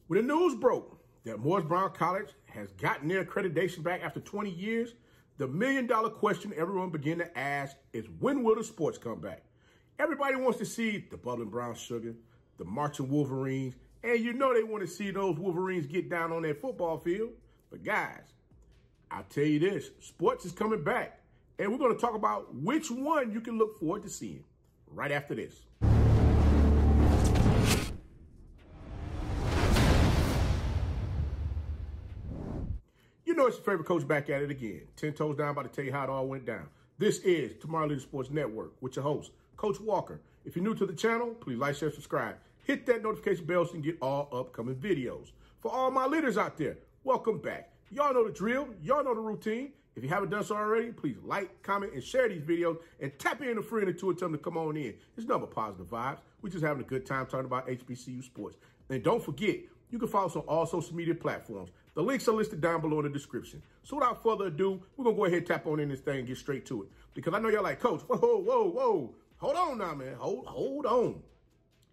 When the news broke that Morris Brown College has gotten their accreditation back after 20 years, the million-dollar question everyone began to ask is, when will the sports come back? Everybody wants to see the bubbling brown sugar, the marching Wolverines, and you know they want to see those Wolverines get down on that football field. But guys, I'll tell you this, sports is coming back, and we're going to talk about which one you can look forward to seeing right after this. You know it's your favorite coach back at it again. 10 toes down, about to tell you how it all went down. This is Tomorrow Leader Sports Network with your host, Coach Walker. If you're new to the channel, please like, share, subscribe. Hit that notification bell so you can get all upcoming videos. For all my leaders out there, welcome back. Y'all know the drill. Y'all know the routine. If you haven't done so already, please like, comment, and share these videos and tap in a friend or two and tell them to come on in. It's nothing but positive vibes. We're just having a good time talking about HBCU sports. And don't forget, you can follow us on all social media platforms. The links are listed down below in the description. So without further ado, we're going to go ahead and tap on in this thing and get straight to it. Because I know y'all like, Coach, whoa. Hold on now, man. Hold on.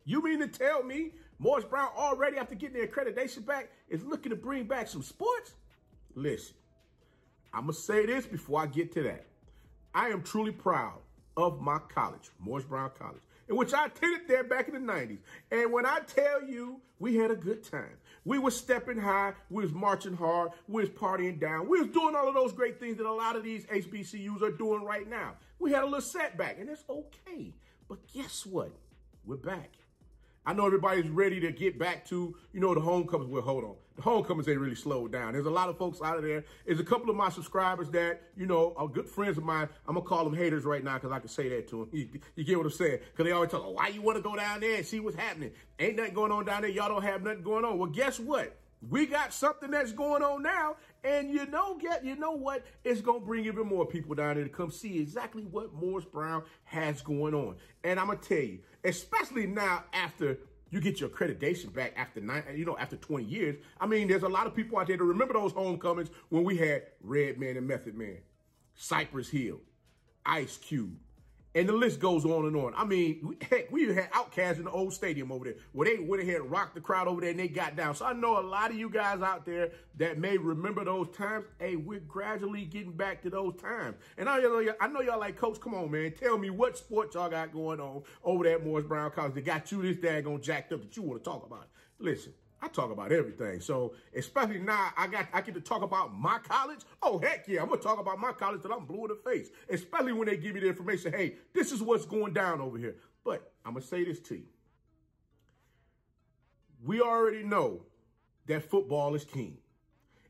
You mean to tell me Morris Brown already, after getting their accreditation back, is looking to bring back some sports? Listen, I'm going to say this before I get to that. I am truly proud of my college, Morris Brown College, in which I attended there back in the 90s. And when I tell you, we had a good time. We was stepping high. We was marching hard. We was partying down. We was doing all of those great things that a lot of these HBCUs are doing right now. We had a little setback, and it's okay. But guess what? We're back. I know everybody's ready to get back to, the homecomings. Well, hold on. The homecomings ain't really slowed down. There's a lot of folks out of there. There's a couple of my subscribers that, are good friends of mine. I'm going to call them haters right now because I can say that to them. You get what I'm saying? Because they always talk, why you want to go down there and see what's happening? Ain't nothing going on down there. Y'all don't have nothing going on. Well, guess what? We got something that's going on now, and you know what? It's going to bring even more people down there to come see exactly what Morris Brown has going on. And I'm going to tell you, especially now after you get your accreditation back after 20 years. I mean, there's a lot of people out there that remember those homecomings when we had Redman and Method Man, Cypress Hill, Ice Cube. And the list goes on and on. I mean, heck, we even had Outkast in the old stadium over there where they went ahead and rocked the crowd over there and they got down. So I know a lot of you guys out there that may remember those times. Hey, we're gradually getting back to those times. And I know y'all like, Coach, come on, man. Tell me what sports y'all got going on over there at Morris Brown College that got you this daggone jacked up that you want to talk about. Listen, I talk about everything. So especially now I get to talk about my college. Oh, heck yeah. I'm going to talk about my college till I'm blue in the face, especially when they give you the information. Hey, this is what's going down over here. But I'm going to say this to you. We already know that football is king.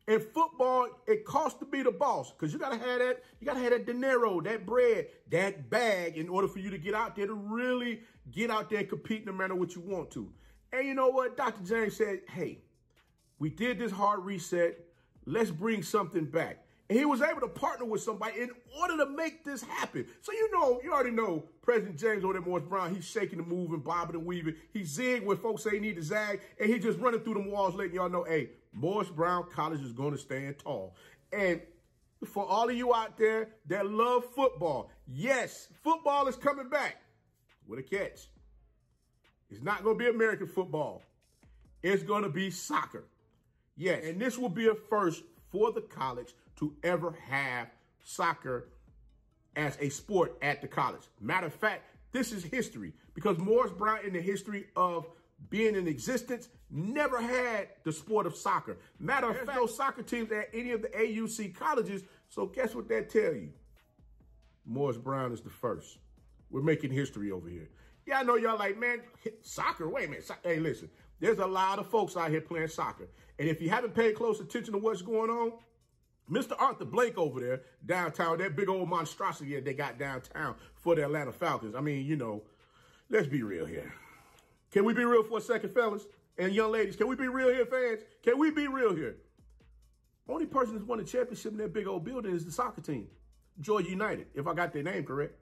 And football, it costs to be the boss because you got to have that. You got to have that dinero, that bread, that bag in order for you to get out there to really get out there and compete no matter what you want to. And you know what? Dr. James said, hey, we did this hard reset. Let's bring something back. And he was able to partner with somebody in order to make this happen. So you already know President James over there, Morris Brown, he's shaking and moving, bobbing and weaving. He zig when folks say he need to zag. And he just running through them walls letting y'all know, hey, Morris Brown College is going to stand tall. And for all of you out there that love football, yes, football is coming back with a catch. It's not going to be American football. It's going to be soccer. Yes, and this will be a first for the college to ever have soccer as a sport at the college. Matter of fact, this is history because Morris Brown, in the history of being in existence, never had the sport of soccer. Matter of fact, no soccer teams at any of the AUC colleges. So guess what that tell you? Morris Brown is the first. We're making history over here. Yeah, I know y'all like, man, soccer, wait a minute. Hey, listen, there's a lot of folks out here playing soccer. And if you haven't paid close attention to what's going on, Mr. Arthur Blake over there downtown, that big old monstrosity that they got downtown for the Atlanta Falcons. I mean, let's be real here. Can we be real for a second, fellas and young ladies? Can we be real here, fans? Can we be real here? Only person that's won a championship in that big old building is the soccer team, Georgia United, if I got their name correct.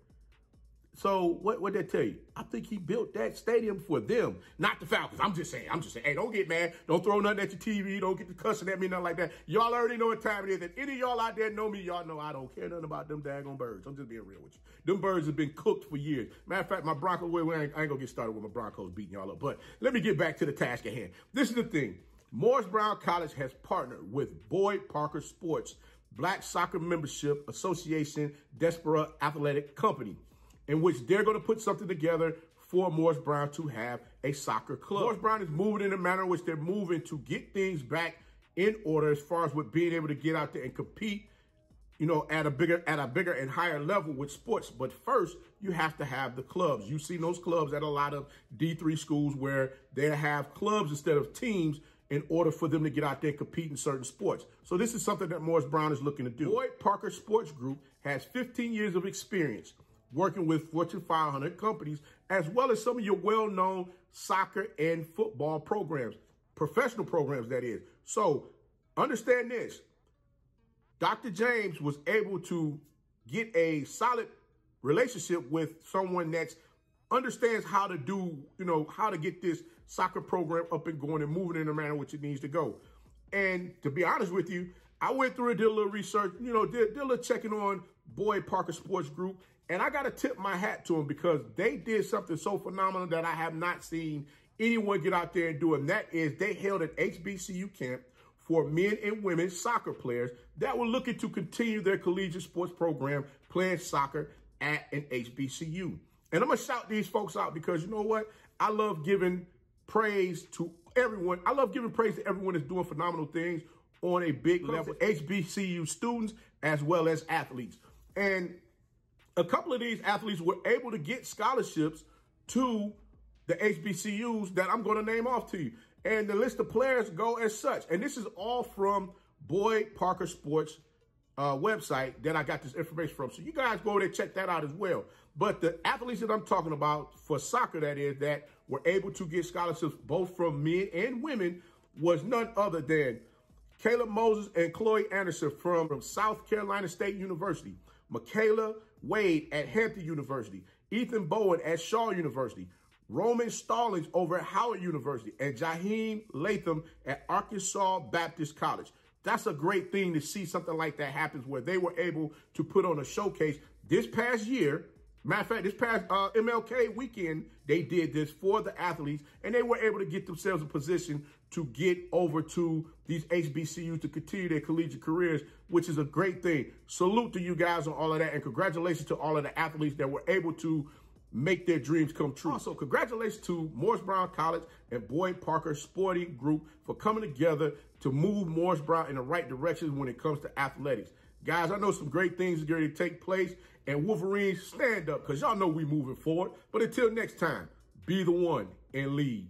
So what that tell you? I think he built that stadium for them, not the Falcons. I'm just saying, hey, don't get mad. Don't throw nothing at your TV. Don't get to cussing at me, nothing like that. Y'all already know what time it is. If any of y'all out there know me, y'all know I don't care nothing about them daggone birds. I'm just being real with you. Them birds have been cooked for years. Matter of fact, my Broncos, I ain't gonna get started with my Broncos beating y'all up. But let me get back to the task at hand. This is the thing. Morris Brown College has partnered with Boyd Parker Sports Black Soccer Membership Association Diaspora Athletic Company, in which they're going to put something together for Morris Brown to have a soccer club. Morris Brown is moving in a manner in which they're moving to get things back in order as far as with being able to get out there and compete, you know, at a bigger and higher level with sports. But first, you have to have the clubs. You've seen those clubs at a lot of D3 schools where they have clubs instead of teams in order for them to get out there and compete in certain sports. So this is something that Morris Brown is looking to do. Boyd Parker Sports Group has 15 years of experience working with Fortune 500 companies, as well as some of your well-known soccer and football programs, professional programs, that is. So understand this. Dr. James was able to get a solid relationship with someone that understands how to do, you know, how to get this soccer program up and going and moving in the manner which it needs to go. And to be honest with you, I went through and did a little research, you know, did a little checking on Boyd Parker Sports Group, and I got to tip my hat to them because they did something so phenomenal that I have not seen anyone get out there and do, and that is they held an HBCU camp for men and women soccer players that were looking to continue their collegiate sports program playing soccer at an HBCU. And I'm going to shout these folks out because you know what? I love giving praise to everyone. I love giving praise to everyone that's doing phenomenal things on a big level, HBCU students as well as athletes. And a couple of these athletes were able to get scholarships to the HBCUs that I'm going to name off to you. And the list of players go as such. And this is all from Boyd Parker Sports website that I got this information from. So you guys go there and check that out as well. But the athletes that I'm talking about for soccer, that is, that were able to get scholarships both from men and women was none other than Caleb Moses and Chloe Anderson from South Carolina State University, Michaela Wade at Hampton University, Ethan Bowen at Shaw University, Roman Stallings over at Howard University, and Jaheim Latham at Arkansas Baptist College. That's a great thing to see something like that happens where they were able to put on a showcase this past year. Matter of fact, this past MLK weekend, they did this for the athletes, and they were able to get themselves in position to get over to these HBCUs to continue their collegiate careers, which is a great thing. Salute to you guys on all of that, and congratulations to all of the athletes that were able to make their dreams come true. Also, congratulations to Morris Brown College and Boyd Parker Sporting Group for coming together to move Morris Brown in the right direction when it comes to athletics. Guys, I know some great things are going to take place, and Wolverines, stand up, because y'all know we moving forward. But until next time, be the one and lead.